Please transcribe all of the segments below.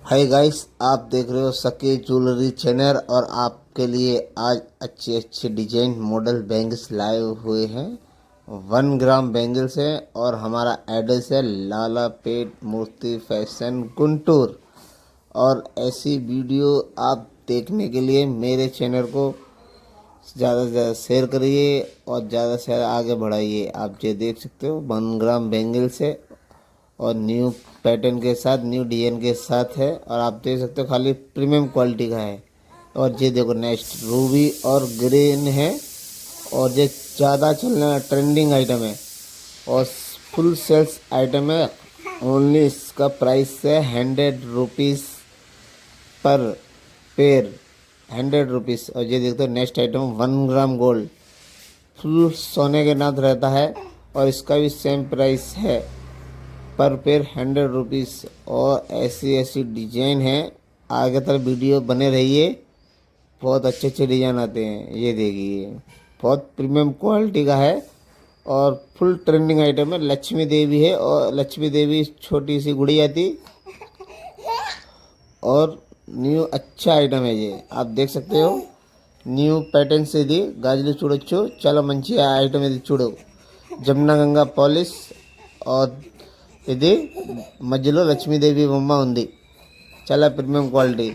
Hi guys, आप देख रहे हो सके ज्वेलरी चैनल और आपके लिए आज अच्छे अच्छे डिजाइन मॉडल बैंगल्स लाए हुए हैं। 1 ग्राम बैंगल्स है और हमारा एड्रेस है लाला पेट मूर्ति फैशन गुंटूर। और ऐसी वीडियो आप देखने के लिए मेरे चैनल को ज़्यादा से ज़्यादा शेयर करिए और ज़्यादा से ज़्यादा आगे बढ़ाइए। आप ये देख सकते हो 1 ग्राम बैंगल्स है और न्यू पैटर्न के साथ न्यू डिजाइन के साथ है और आप देख सकते हो खाली प्रीमियम क्वालिटी का है। और ये देखो नेक्स्ट रूबी और ग्रीन है और ये ज़्यादा चलने वाला ट्रेंडिंग आइटम है और फुल सेल्स आइटम है। ओनली इसका प्राइस है 100 रुपीज़ पर पेयर, 100 रुपीज़। और ये देखते हो next item 1 gram gold full सोने के नाथ रहता है और इसका भी सेम प्राइस है पर पेयर 100 रुपीज़। और ऐसी ऐसी डिजाइन है, आगे तक वीडियो बने रहिए, बहुत अच्छे अच्छे डिजाइन आते हैं। ये देखिए बहुत प्रीमियम क्वालिटी का है और फुल ट्रेंडिंग आइटम है। लक्ष्मी देवी है और लक्ष्मी देवी छोटी सी गुड़िया थी और न्यू अच्छा आइटम है। ये आप देख सकते हो న్యూ ప్యాటర్న్స్ ఇది గాజులు చూడొచ్చు, చాలా మంచి ఐటమ్ ఇది చూడు। జమునా గంగా పాలిష్ और ఇది మధ్యలో లక్ష్మీదేవి బొమ్మ ఉంది, చాలా ప్రీమియం క్వాలిటీ,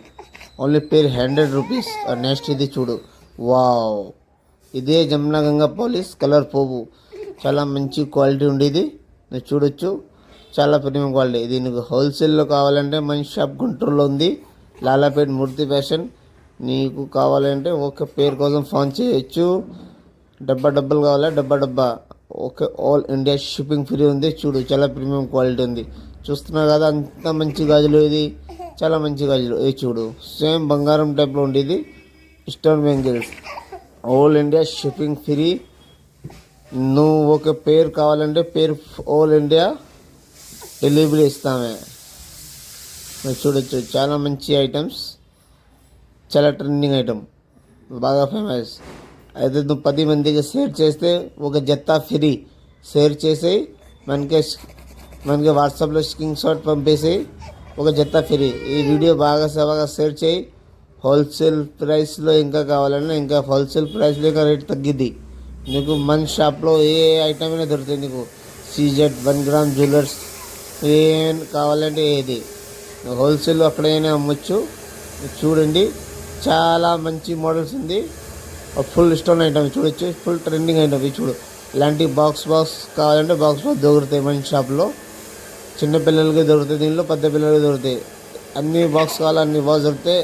ఓన్లీ పేర్ 100 రూపీస్। और నెక్స్ట్ ఇది చూడు, వావ్, ఇదే జమునా గంగా పాలిష్ కలర్ పోవు, చాలా మంచి క్వాలిటీ ఉండేది, నువ్వు చూడొచ్చు, చాలా ప్రీమియం క్వాలిటీ। ఇది నీకు హోల్సేల్లో కావాలంటే మన షాప్ గుంటూరులో ఉంది, లాలాపేట్ మూర్తి ఫ్యాషన్। నీకు కావాలంటే ఒక పేరు కోసం ఫోన్ చేయొచ్చు। డబ్బలు కావాలా డబ్బా okay, all India shipping free ఉంది। చూడు చాలా ప్రీమియం క్వాలిటీ ఉంది, చూస్తున్నావు కదా అంత మంచి గాజులు, ఇది చాలా మంచి గాజులు। ఇది చూడు సేమ్ బంగారం టైప్లో ఉండేది, stone bangles, all India shipping free. నువ్వు ఒక పేరు కావాలంటే పేరు ఆల్ ఇండియా డెలివరీ ఇస్తామే। మీరు చూడొచ్చు చాలా మంచి ఐటమ్స్, చాలా ట్రెండింగ్ ఐటమ్, బాగా ఫేమస్। అయితే నువ్వు 10 మందికి షేర్ చేస్తే ఒక జత ఫ్రీ। షేర్ చేసి మనకి వాట్సాప్లో స్క్రీన్ షాట్ పంపేసి ఒక జత ఫ్రీ। ఈ వీడియో బాగా షేర్ చేయి। హోల్సేల్ ప్రైస్లో ఇంకా కావాలన్నా ఇంకా హోల్సేల్ ప్రైస్లో ఇంకా రేట్ తగ్గిద్ది నీకు। మన షాప్లో ఏ ఐటమ్ అయినా దొరుకుతుంది నీకు, సీజెడ్ 1 గ్రామ్ జ్యువెలర్స్ ఏం కావాలంటే ఏది హోల్సేల్లో అక్కడైనా అమ్మొచ్చు। చూడండి చాలా మంచి మోడల్స్ ఉంది, ఫుల్ స్టోన్ ఐటమ్ చూడొచ్చు, ఫుల్ ట్రెండింగ్ ఐటమ్। ఇవి చూడు, ఇలాంటి బాక్స్ కావాలంటే బాక్స్ దొరుకుతాయి మన షాప్లో, చిన్నపిల్లలకి దొరుకుతాయి, దీనిలో పెద్ద పిల్లలకి దొరుకుతాయి, అన్ని బాక్స్ కావాలి అన్ని బాక్స్ దొరుకుతాయి।